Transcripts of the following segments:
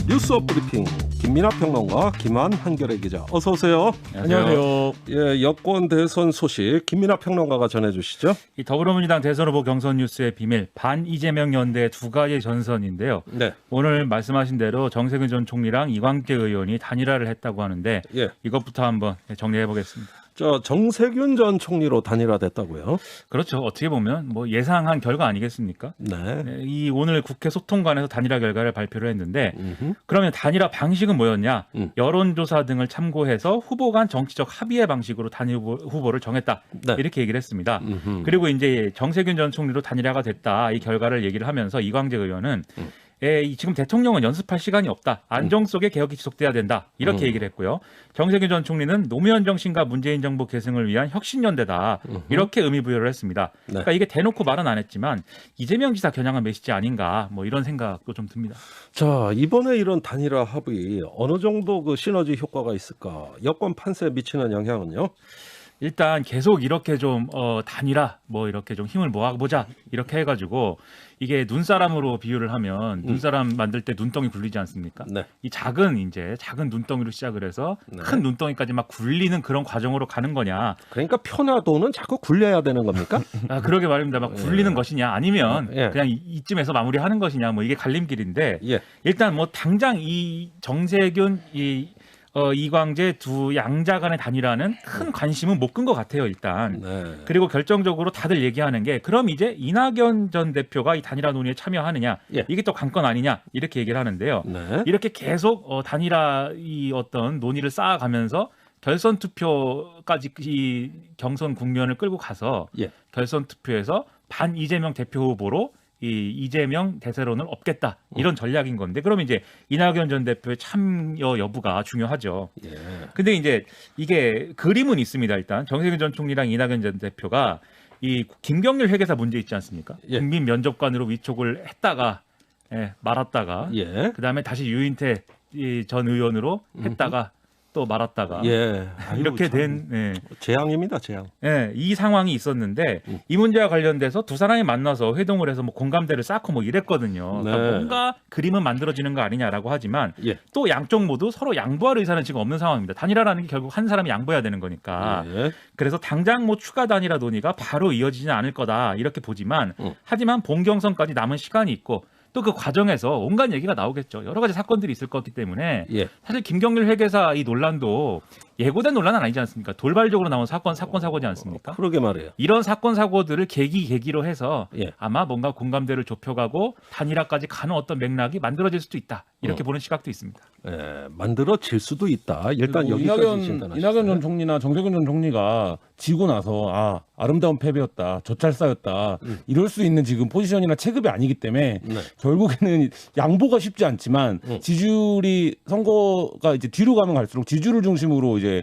뉴스 브리핑 김민하 평론가 김한 한결의 기자 어서 오세요. 안녕하세요. 예, 여권 대선 소식 김민하 평론가가 전해주시죠. 이 더불어민주당 대선 후보 경선 뉴스의 비밀 반 이재명 연대 두 가지 전선인데요. 네. 오늘 말씀하신 대로 정세균 전 총리랑 이광재 의원이 단일화를 했다고 하는데 예. 이것부터 한번 정리해 보겠습니다. 정세균 전 총리로 단일화됐다고요? 그렇죠. 어떻게 보면 뭐 예상한 결과 아니겠습니까? 네. 이 오늘 국회 소통관에서 단일화 결과를 발표를 했는데 음흠. 그러면 단일화 방식은 뭐였냐? 음. 여론조사 등을 참고해서 후보 간 정치적 합의의 방식으로 단일 후보를 정했다. 네. 이렇게 얘기를 했습니다. 음흠. 그리고 이제 정세균 전 총리로 단일화가 됐다. 이 결과를 얘기를 하면서 이광재 의원은 지금 대통령은 연습할 시간이 없다. 안정 속에 개혁이 지속돼야 된다. 이렇게 얘기를 했고요. 정세균 전 총리는 노무현 정신과 문재인 정부 계승을 위한 혁신연대다. 이렇게 의미 부여를 했습니다. 네. 그러니까 이게 대놓고 말은 안 했지만 이재명 지사 겨냥한 메시지 아닌가 뭐 이런 생각도 좀 듭니다. 자, 이번에 이런 단일화 합의 어느 정도 그 시너지 효과가 있을까? 여권 판세에 미치는 영향은요? 일단 계속 이렇게 좀 단일화 뭐 이렇게 좀 힘을 모아보자 이렇게 해가지고 이게 눈사람으로 비유를 하면 눈사람 만들 때 눈덩이 굴리지 않습니까? 네. 이 작은 눈덩이로 시작을 해서 네. 큰 눈덩이까지 막 굴리는 그런 과정으로 가는 거냐? 그러니까 편화도는 자꾸 굴려야 되는 겁니까? 아 그러게 말입니다. 막 굴리는 것이냐 아니면 예. 그냥 이쯤에서 마무리하는 것이냐 뭐 이게 갈림길인데 예. 일단 뭐 당장 이 정세균 이광재 두 양자 간의 단일화는 큰 관심은 못 끈 것 같아요 일단. 네. 그리고 결정적으로 다들 얘기하는 게 그럼 이제 이낙연 전 대표가 이 단일화 논의에 참여하느냐 예. 이게 또 관건 아니냐 이렇게 얘기를 하는데요. 네. 이렇게 계속 단일화 이 어떤 논의를 쌓아가면서 결선 투표까지 이 경선 국면을 끌고 가서 예. 결선 투표에서 반 이재명 대표 후보로 이 이재명 대세론을 업겠다 이런 전략인 건데 그러면 이제 이낙연 전 대표의 참여 여부가 중요하죠. 예. 근데 이제 이게 그림은 있습니다. 일단 정세균 전 총리랑 이낙연 전 대표가 이 김경률 회계사 문제 있지 않습니까? 예. 국민 면접관으로 위촉을 했다가 말았다가 예. 그다음에 다시 유인태 전 의원으로 했다가 또 말았다가 예. 이렇게 아유, 참 된 재앙입니다, 재앙. 이 상황이 있었는데 이 문제와 관련돼서 두 사람이 만나서 회동을 해서 뭐 공감대를 쌓고 뭐 이랬거든요. 네. 그러니까 뭔가 그림은 만들어지는 거 아니냐라고 하지만 예. 또 양쪽 모두 서로 양보할 의사는 지금 없는 상황입니다. 단일화라는 게 결국 한 사람이 양보해야 되는 거니까. 예. 그래서 당장 뭐 추가 단일화 논의가 바로 이어지지 않을 거다 이렇게 보지만 하지만 본경선까지 남은 시간이 있고 또 그 과정에서 온갖 얘기가 나오겠죠. 여러 가지 사건들이 있을 거기 때문에 예. 사실 김경률 회계사 이 논란도 예고된 논란은 아니지 않습니까? 돌발적으로 나온 사건 사고지 않습니까? 그러게 말이에요. 이런 사건 사고들을 계기로 해서 예. 아마 뭔가 공감대를 좁혀가고 단일화까지 가는 어떤 맥락이 만들어질 수도 있다. 이렇게 보는 시각도 있습니다. 예, 만들어질 수도 있다. 일단 그리고 여기까지 진단하시죠. 이낙연 전 총리나 정세균 전 총리가 지고 나서 아름다운 패배였다, 젖잘싸였다 이럴 수 있는 지금 포지션이나 체급이 아니기 때문에 네. 결국에는 양보가 쉽지 않지만 지지율이 선거가 이제 뒤로 가면 갈수록 지지율을 중심으로 이제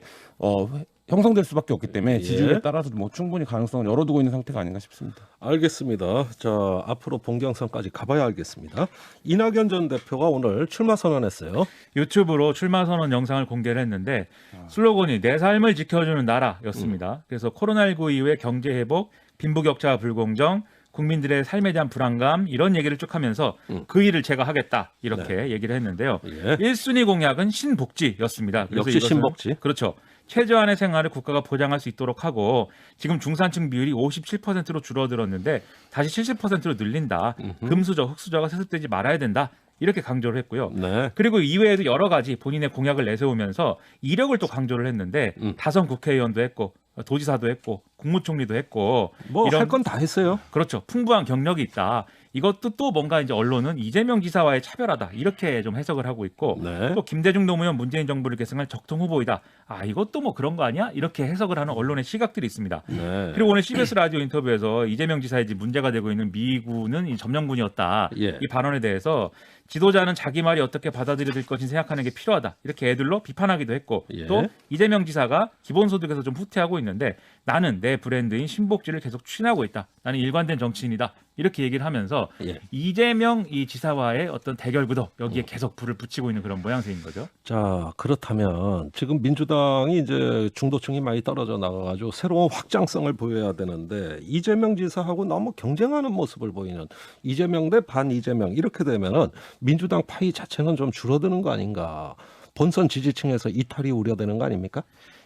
형성될 수밖에 없기 때문에 예. 지지율에 따라서 뭐 충분히 가능성을 열어두고 있는 상태가 아닌가 싶습니다. 알겠습니다. 자, 앞으로 본경선까지 가봐야 알겠습니다. 이낙연 전 대표가 오늘 출마 선언했어요. 유튜브로 출마 선언 영상을 공개를 했는데 슬로건이 내 삶을 지켜주는 나라였습니다. 그래서 코로나19 이후의 경제 회복, 빈부격차 불공정, 국민들의 삶에 대한 불안감 이런 얘기를 쭉 하면서 그 일을 제가 하겠다 이렇게 얘기를 했는데요. 예. 1순위 공약은 신복지였습니다. 그래서 역시 이것은 신복지. 그렇죠. 최저한의 생활을 국가가 보장할 수 있도록 하고 지금 중산층 비율이 57%로 줄어들었는데 다시 70%로 늘린다. 금수저, 흑수저가 세습되지 말아야 된다. 이렇게 강조를 했고요. 네. 그리고 이외에도 여러 가지 본인의 공약을 내세우면서 이력을 또 강조를 했는데 다선 국회의원도 했고 도지사도 했고 국무총리도 했고 뭐 할 건 다 했어요. 그렇죠. 풍부한 경력이 있다. 이것도 또 뭔가 이제 언론은 이재명 지사와의 차별하다 이렇게 좀 해석을 하고 있고 네. 또 김대중 노무현 문재인 정부를 계승할 적통 후보이다. 이것도 뭐 그런 거 아니야? 이렇게 해석을 하는 언론의 시각들이 있습니다. 네. 그리고 오늘 CBS 라디오 인터뷰에서 이재명 지사의 지금 문제가 되고 있는 미군은 이 점령군이었다. 예. 이 발언에 대해서 지도자는 자기 말이 어떻게 받아들여질 것인지 생각하는 게 필요하다. 이렇게 애들로 비판하기도 했고 예. 또 이재명 지사가 기본소득에서 좀 후퇴하고 있는데 했는데 나는 내 브랜드인 신복지를 계속 추진하고 있다. 나는 일관된 정치인이다. 이렇게 얘기를 하면서 예. 이재명 이 지사와의 어떤 대결 구도 여기에 계속 불을 붙이고 있는 그런 모양새인 거죠. 자, 그렇다면 지금 민주당이 이제 중도층이 많이 떨어져 나가가지고 새로운 확장성을 보여야 되는데 이재명 지사하고 너무 경쟁하는 모습을 보이는 이재명 대 반 이재명 이렇게 되면은 민주당 파이 자체는 좀 줄어드는 거 아닌가? 본선 지지층에서 이탈이 우려되는 거 아닙니까?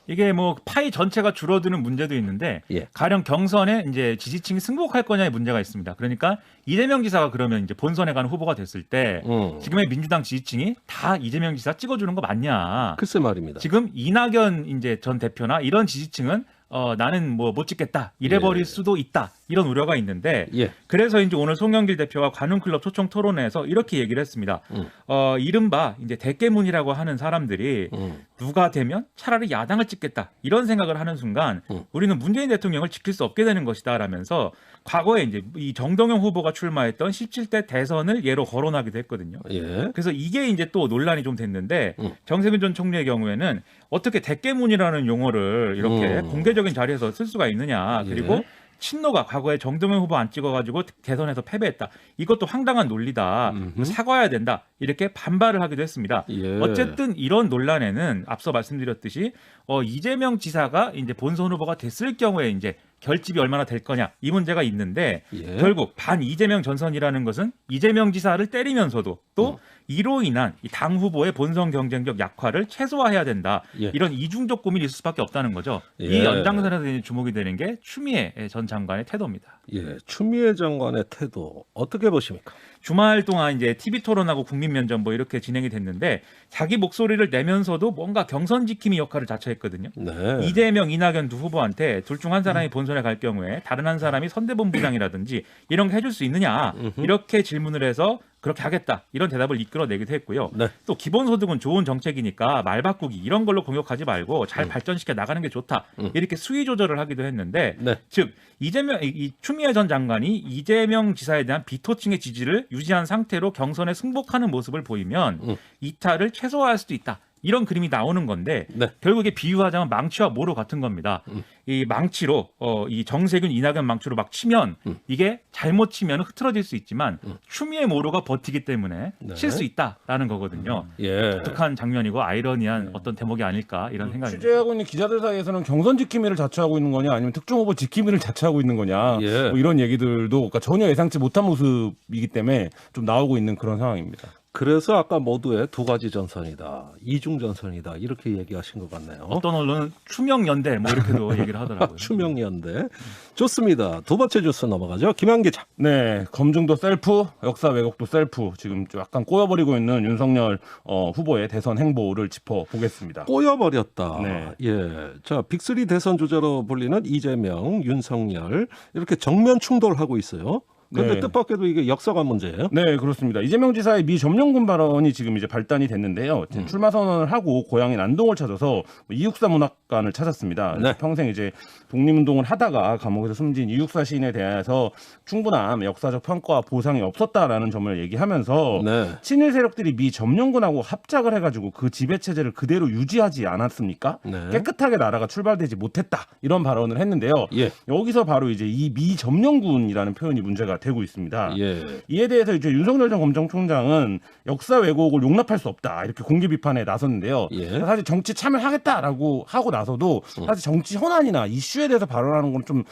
이게 뭐 파이 전체가 줄어드는 문제도 있는데 예. 가령 경선에 이제 지지층이 승복할 거냐의 문제가 있습니다. 그러니까 이재명 지사가 그러면 이제 본선에 가는 후보가 됐을 때 지금의 민주당 지지층이 다 이재명 지사 찍어주는 거 맞냐? 글쎄 말입니다. 지금 이낙연 이제 전 대표나 이런 지지층은 나는 뭐 못 찍겠다 이래버릴 예. 수도 있다 이런 우려가 있는데 예. 그래서 이제 오늘 송영길 대표가 관훈클럽 초청 토론회에서 이렇게 얘기를 했습니다. 이른바 이제 대깨문이라고 하는 사람들이 누가 되면 차라리 야당을 찍겠다 이런 생각을 하는 순간 우리는 문재인 대통령을 지킬 수 없게 되는 것이다라면서 과거에 이제 이 정동영 후보가 출마했던 17대 대선을 예로 거론하기도 했거든요. 예. 그래서 이게 이제 또 논란이 좀 됐는데 정세균 전 총리의 경우에는 어떻게 대깨문이라는 용어를 이렇게 공개적인 자리에서 쓸 수가 있느냐. 그리고 예. 친노가 과거에 정동영 후보 안 찍어가지고 대선에서 패배했다. 이것도 황당한 논리다. 사과해야 된다. 이렇게 반발을 하기도 했습니다. 예. 어쨌든 이런 논란에는 앞서 말씀드렸듯이 이재명 지사가 이제 본선 후보가 됐을 경우에 이제 결집이 얼마나 될 거냐 이 문제가 있는데 예. 결국 반 이재명 전선이라는 것은 이재명 지사를 때리면서도 또 이로 인한 이 당 후보의 본선 경쟁력 약화를 최소화해야 된다. 예. 이런 이중적 고민이 있을 수밖에 없다는 거죠. 예. 이 연장선에서 주목이 되는 게 추미애 전 장관의 태도입니다. 예. 추미애 장관의 태도 어떻게 보십니까? 주말 동안 이제 TV 토론하고 국민 면접 뭐 이렇게 진행이 됐는데 자기 목소리를 내면서도 뭔가 경선 지킴이 역할을 자처했거든요. 네. 이재명, 이낙연 두 후보한테 둘 중 한 사람이 본선에 갈 경우에 다른 한 사람이 선대본부장이라든지 이런 거 해줄 수 있느냐 이렇게 질문을 해서 그렇게 하겠다 이런 대답을 이끌어내기도 했고요. 네. 또 기본소득은 좋은 정책이니까 말 바꾸기 이런 걸로 공격하지 말고 잘 발전시켜 나가는 게 좋다 이렇게 수위 조절을 하기도 했는데 네. 즉 이재명 이 추미애 전 장관이 이재명 지사에 대한 비토층의 지지를 유지한 상태로 경선에 승복하는 모습을 보이면 이탈을 최소화할 수도 있다. 이런 그림이 나오는 건데 네. 결국에 비유하자면 망치와 모로 같은 겁니다. 이 망치로 이 정세균, 이낙연 망치로 막 치면 이게 잘못 치면 흐트러질 수 있지만 추미애 모로가 버티기 때문에 네. 칠 수 있다라는 거거든요. 예. 독특한 장면이고 아이러니한 어떤 대목이 아닐까 이런 생각입니다. 취재하고 있는 기자들 사이에서는 경선 지킴이를 자처하고 있는 거냐 아니면 특정 후보 지킴이를 자처하고 있는 거냐 예. 뭐 이런 얘기들도 그러니까 전혀 예상치 못한 모습이기 때문에 좀 나오고 있는 그런 상황입니다. 그래서 아까 모두의 두 가지 전선이다, 이중 전선이다 이렇게 얘기하신 것 같네요. 어떤 언론은 추명연대 뭐 이렇게도 얘기를 하더라고요. 추명연대. 좋습니다. 두 번째 뉴스 넘어가죠. 김한 기자. 네, 검증도 셀프, 역사 왜곡도 셀프. 지금 좀 약간 꼬여버리고 있는 윤석열 후보의 대선 행보를 짚어보겠습니다. 꼬여버렸다. 네. 예. 자, 빅3 대선 주자로 불리는 이재명, 윤석열 이렇게 정면 충돌하고 있어요. 그런데 네. 뜻밖에도 이게 역사관 문제예요. 네, 그렇습니다. 이재명 지사의 미 점령군 발언이 지금 이제 발단이 됐는데요. 출마 선언을 하고 고향인 안동을 찾아서 이육사 문학관을 찾았습니다. 네. 평생 이제 독립운동을 하다가 감옥에서 숨진 이육사 시인에 대해서 충분한 역사적 평가와 보상이 없었다라는 점을 얘기하면서 네. 친일 세력들이 미 점령군하고 합작을 해가지고 그 지배 체제를 그대로 유지하지 않았습니까? 네. 깨끗하게 나라가 출발되지 못했다 이런 발언을 했는데요. 예. 여기서 바로 이제 이 미 점령군이라는 표현이 문제가 되고 있습니다. 예. 이에 대해서 이제 윤석열 전 검찰총장은 역사 왜곡을 용납할 수 없다 이렇게 공개 비판에 나섰는데요. 예. 사실 정치 참여하겠다라고 하고 나서도 사실 정치 현안이나 이슈에 대해서 발언하는 건 좀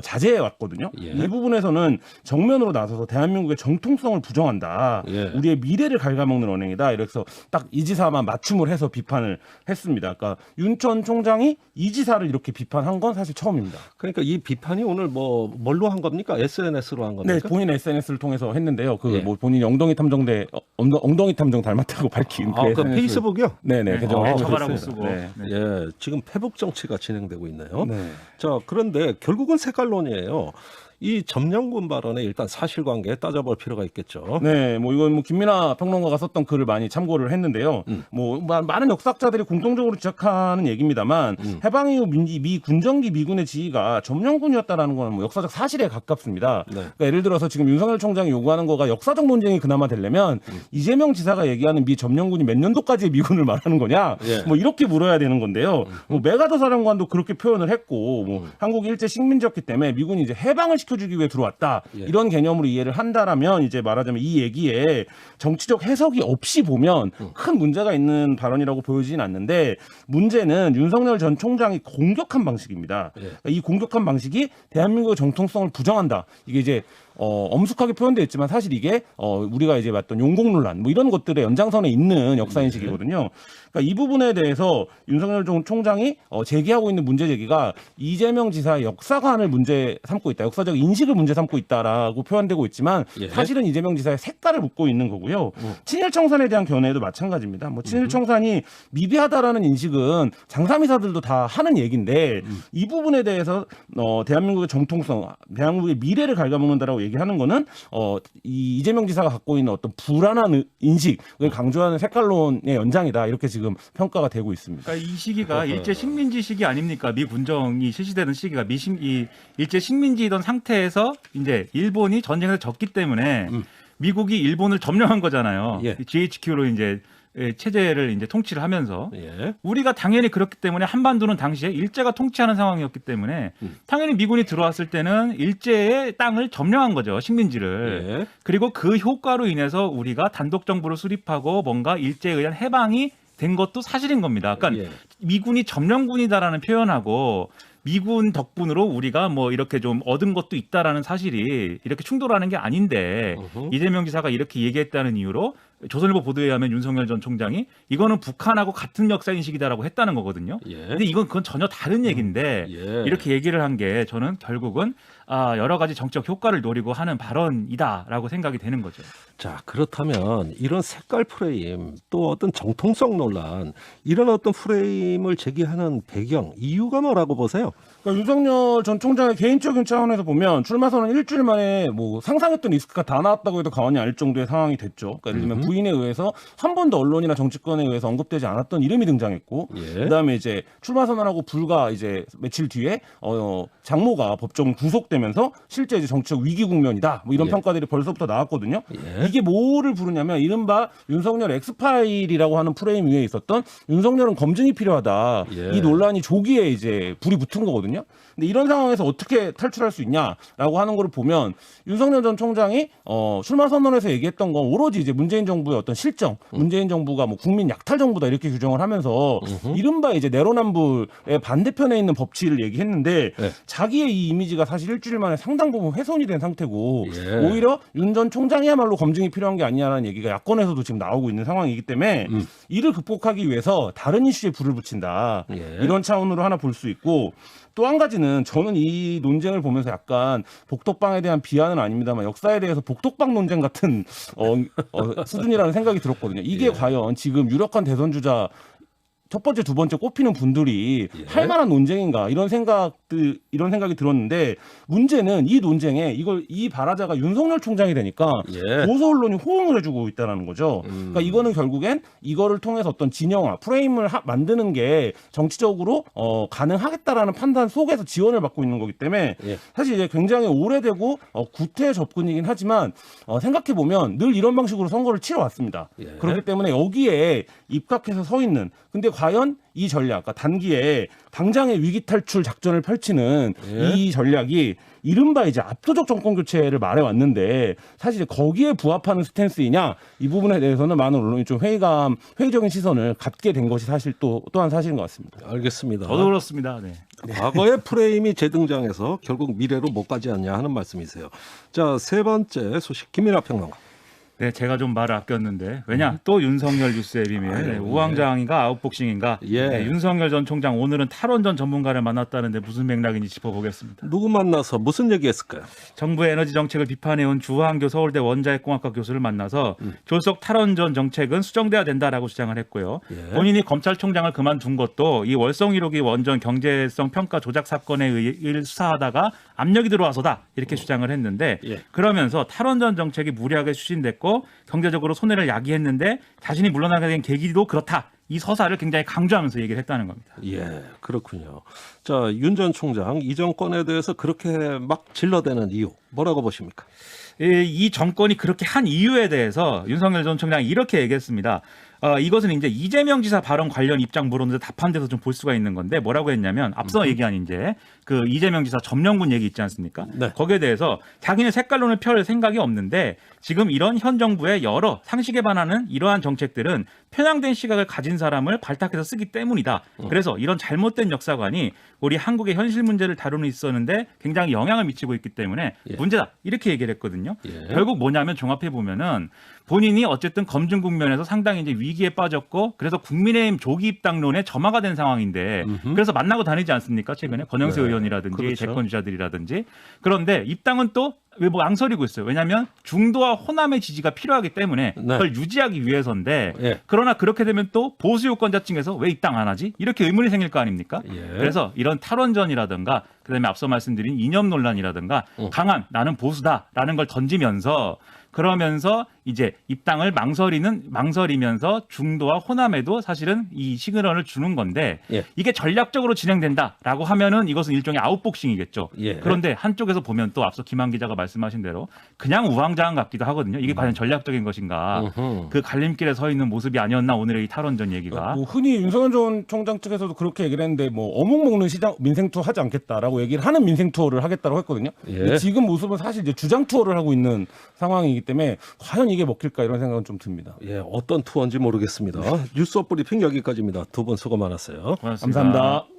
자제해 왔거든요. 예. 이 부분에서는 정면으로 나서서 대한민국의 정통성을 부정한다. 예. 우리의 미래를 갉아먹는 언행이다. 이래서 딱 이 지사만 맞춤을 해서 비판을 했습니다. 그러니까 윤 전 총장이 이 지사를 이렇게 비판한 건 사실 처음입니다. 그러니까 이 비판이 오늘 뭘로 한 겁니까? SNS로 한 겁니까? 네, 본인 SNS를 통해서 했는데요. 그 예. 뭐 본인이 엉덩이 탐정대 엉덩이 탐정 닮았다고 밝힌 아, 그 SNS 를- 페이스북이요? 네네, 계정을 하고 처발하고 있어요. 쓰고. 네. 네. 예, 지금 패북 정치가 진행되고 있네요. 네. 자, 그런데 결국은 색깔론이에요. 이 점령군 발언의 일단 사실관계 따져볼 필요가 있겠죠. 네, 뭐 이건 뭐 김민하 평론가가 썼던 글을 많이 참고를 했는데요. 뭐 많은 역사학자들이 공통적으로 지적하는 얘기입니다만 해방 이후 미 군정기 미군의 지위가 점령군이었다라는 거는 뭐 역사적 사실에 가깝습니다. 네. 그러니까 예를 들어서 지금 윤석열 총장이 요구하는 거가 역사적 논쟁이 그나마 되려면 이재명 지사가 얘기하는 미 점령군이 몇 년도까지의 미군을 말하는 거냐, 예. 뭐 이렇게 물어야 되는 건데요. 뭐 메가더 사령관도 그렇게 표현을 했고, 뭐 한국이 일제 식민지였기 때문에 미군이 이제 해방을 시켜주기 위해 들어왔다, 예. 이런 개념으로 이해를 한다라면 이제 말하자면 이 얘기에 정치적 해석이 없이 보면 큰 문제가 있는 발언이라고 보여지진 않는데, 문제는 윤석열 전 총장이 공격한 방식입니다. 예. 그러니까 이 공격한 방식이 대한민국의 정통성을 부정한다. 이게 이제 엄숙하게 표현되어 있지만 사실 이게 우리가 이제 봤던 용공 논란 뭐 이런 것들의 연장선에 있는 역사 인식이거든요. 그러니까 이 부분에 대해서 윤석열 총장이 제기하고 있는 문제 제기가 이재명 지사의 역사관을 문제 삼고 있다, 역사적 인식을 문제 삼고 있다라고 표현되고 있지만 예. 사실은 이재명 지사의 색깔을 묻고 있는 거고요. 친일 청산에 대한 견해도 마찬가지입니다. 뭐 친일 청산이 미비하다라는 인식은 장사미사들도 다 하는 얘기인데 이 부분에 대해서 대한민국의 정통성, 대한민국의 미래를 갉아먹는다라고 얘기하는 거는 이 이재명 지사가 갖고 있는 어떤 불안한 인식을 강조하는 색깔론의 연장이다, 이렇게 지금 평가가 되고 있습니다. 그러니까 이 시기가 일제 식민지 시기 아닙니까? 미 군정이 실시되는 시기가 이 일제 식민지이던 상태에서 이제 일본이 전쟁에서 졌기 때문에 미국이 일본을 점령한 거잖아요. 예. GHQ로 이제 체제를 이제 통치를 하면서 예. 우리가 당연히 그렇기 때문에 한반도는 당시에 일제가 통치하는 상황이었기 때문에 당연히 미군이 들어왔을 때는 일제의 땅을 점령한 거죠, 식민지를. 예. 그리고 그 효과로 인해서 우리가 단독 정부를 수립하고 뭔가 일제에 의한 해방이 된 것도 사실인 겁니다. 그러니까 예. 미군이 점령군이다라는 표현하고 미군 덕분으로 우리가 뭐 이렇게 좀 얻은 것도 있다라는 사실이 이렇게 충돌하는 게 아닌데, 이재명 지사가 이렇게 얘기했다는 이유로 조선일보 보도에 의하면 윤석열 전 총장이 이거는 북한하고 같은 역사 인식이다라고 했다는 거거든요. 예. 근데 그건 전혀 다른 얘기인데 예. 이렇게 얘기를 한 게 저는 결국은 여러 가지 정치적 효과를 노리고 하는 발언이다라고 생각이 되는 거죠. 자, 그렇다면 이런 색깔 프레임, 또 어떤 정통성 논란, 이런 어떤 프레임을 제기하는 배경, 이유가 뭐라고 보세요? 그러니까 윤석열 전 총장의 개인적인 차원에서 보면 출마 선언 일주일 만에 뭐 상상했던 리스크가 다 나왔다고 해도 과언이 아닐 정도의 상황이 됐죠. 그러니까 예를 들면 부인에 의해서 한 번도 언론이나 정치권에 의해서 언급되지 않았던 이름이 등장했고, 예. 그다음에 이제 출마 선언하고 불과 이제 며칠 뒤에 장모가 법정 구속되면서 실제 이제 정치적 위기 국면이다, 뭐 이런 예. 평가들이 벌써부터 나왔거든요. 예. 이게 뭐를 부르냐면 이른바 윤석열 엑스파일이라고 하는 프레임 위에 있었던 윤석열은 검증이 필요하다, 예. 이 논란이 조기에 이제 불이 붙은 거거든요. 근데 이런 상황에서 어떻게 탈출할 수 있냐라고 하는 거를 보면 윤석열 전 총장이 출마 선언에서 얘기했던 건 오로지 이제 문재인 정부의 어떤 실정, 문재인 정부가 뭐 국민 약탈 정부다 이렇게 규정을 하면서 이른바 이제 내로남불의 반대편에 있는 법치를 얘기했는데, 네. 자기의 이 이미지가 사실 일주일 만에 상당 부분 훼손이 된 상태고, 예. 오히려 윤 전 총장이야말로 검증이 필요한 게 아니냐라는 얘기가 야권에서도 지금 나오고 있는 상황이기 때문에 이를 극복하기 위해서 다른 이슈에 불을 붙인다, 예. 이런 차원으로 하나 볼 수 있고, 또 한 가지는 저는 이 논쟁을 보면서 약간 복덕방에 대한 비하는 아닙니다만 역사에 대해서 복덕방 논쟁 같은 수준이라는 생각이 들었거든요. 이게 예. 과연 지금 유력한 대선 주자 첫 번째, 두 번째 꼽히는 분들이 예. 할 만한 논쟁인가, 이런 생각이 들었는데, 문제는 이 논쟁에 이 발화자가 윤석열 총장이 되니까 예. 보수 언론이 호응을 해주고 있다는 거죠. 그러니까 이거는 결국엔 이거를 통해서 어떤 진영화, 프레임을 만드는 게 정치적으로 가능하겠다라는 판단 속에서 지원을 받고 있는 거기 때문에 예. 사실 이제 굉장히 오래되고 구태 접근이긴 하지만 생각해 보면 늘 이런 방식으로 선거를 치러왔습니다. 예. 그렇기 때문에 여기에 입각해서 서 있는, 근데 과연 이 전략, 그러니까 단기에 당장의 위기 탈출 작전을 펼치는 예. 이 전략이 이른바 이제 압도적 정권 교체를 말해왔는데, 사실 거기에 부합하는 스탠스이냐, 이 부분에 대해서는 많은 언론이 좀 회의적인 시선을 갖게 된 것이 사실 또한 사실인 것 같습니다. 알겠습니다. 저도 그렇습니다. 네. 과거의 프레임이 재등장해서 결국 미래로 못 가지 않냐 하는 말씀이세요. 자, 세 번째 소식, 김민하 평론가. 네, 제가 좀 말을 아꼈는데 왜냐 또 윤석열 뉴스의 비밀 아유, 우왕좌왕인가 아웃복싱인가 예. 네, 윤석열 전 총장 오늘은 탈원전 전문가를 만났다는데 무슨 맥락인지 짚어보겠습니다. 누구 만나서 무슨 얘기했을까요? 정부의 에너지 정책을 비판해온 주한교 서울대 원자핵공학과 교수를 만나서 졸속 탈원전 정책은 수정돼야 된다라고 주장을 했고요. 예. 본인이 검찰총장을 그만둔 것도 이 월성 1호기 원전 경제성 평가 조작 사건에 의해 수사하다가 압력이 들어와서다 이렇게 주장을 했는데 예. 그러면서 탈원전 정책이 무리하게 추진됐고 경제적으로 손해를 야기했는데 자신이 물러나게 된 계기도 그렇다. 이 서사를 굉장히 강조하면서 얘기를 했다는 겁니다. 예, 그렇군요. 자, 윤 전 총장 이 정권에 대해서 그렇게 막 질러대는 이유 뭐라고 보십니까? 이 정권이 그렇게 한 이유에 대해서 윤석열 전 총장이 이렇게 얘기했습니다. 이것은 이제 이재명 지사 발언 관련 입장 물었는데 답한 데서 좀 볼 수가 있는 건데 뭐라고 했냐면 앞서 얘기한 이제 그 이재명 지사 점령군 얘기 있지 않습니까? 네. 거기에 대해서 자기는 색깔론을 펼 생각이 없는데 지금 이런 현 정부의 여러 상식에 반하는 이러한 정책들은 편향된 시각을 가진 사람을 발탁해서 쓰기 때문이다. 그래서 이런 잘못된 역사관이 우리 한국의 현실 문제를 다루는 데 있었는데 굉장히 영향을 미치고 있기 때문에 예. 문제다. 이렇게 얘기를 했거든요. 예. 결국 뭐냐면 종합해 보면은 본인이 어쨌든 검증 국면에서 상당히 이제 위기에 빠졌고 그래서 국민의힘 조기 입당론에 점화가 된 상황인데 그래서 만나고 다니지 않습니까? 최근에 권영세 네. 의원이라든지 그렇죠. 대권 주자들이라든지 그런데 입당은 또 왜 뭐 앙설이고 있어요. 왜냐하면 중도와 호남의 지지가 필요하기 때문에 네. 그걸 유지하기 위해서인데 예. 그러나 그렇게 되면 또 보수 유권자층에서 왜 입당 안 하지? 이렇게 의문이 생길 거 아닙니까? 예. 그래서 이런 탈원전이라든가 그다음에 앞서 말씀드린 이념 논란이라든가 강한 나는 보수다라는 걸 던지면서 그러면서 이제 입당을 망설이면서 중도와 호남에도 사실은 이 시그널을 주는 건데 예. 이게 전략적으로 진행된다라고 하면은 이것은 일종의 아웃복싱이겠죠. 예. 그런데 한쪽에서 보면 또 앞서 김한 기자가 말씀하신 대로 그냥 우왕좌왕 같기도 하거든요. 이게 과연 전략적인 것인가? 음흠. 그 갈림길에 서 있는 모습이 아니었나 오늘의 이 탈원전 얘기가. 뭐 흔히 윤석열 전 총장 측에서도 그렇게 얘기를 했는데 뭐 어묵 먹는 시장 민생 투어 하지 않겠다라고 얘기를 하는 민생 투어를 하겠다고 했거든요. 예. 근데 지금 모습은 사실 이제 주장 투어를 하고 있는 상황이기 때문에 과연 이게 먹힐까 이런 생각은 좀 듭니다. 예, 어떤 투어인지 모르겠습니다. 뉴스 브리핑 여기까지입니다. 두 분 수고 많았어요. 고맙습니다. 감사합니다.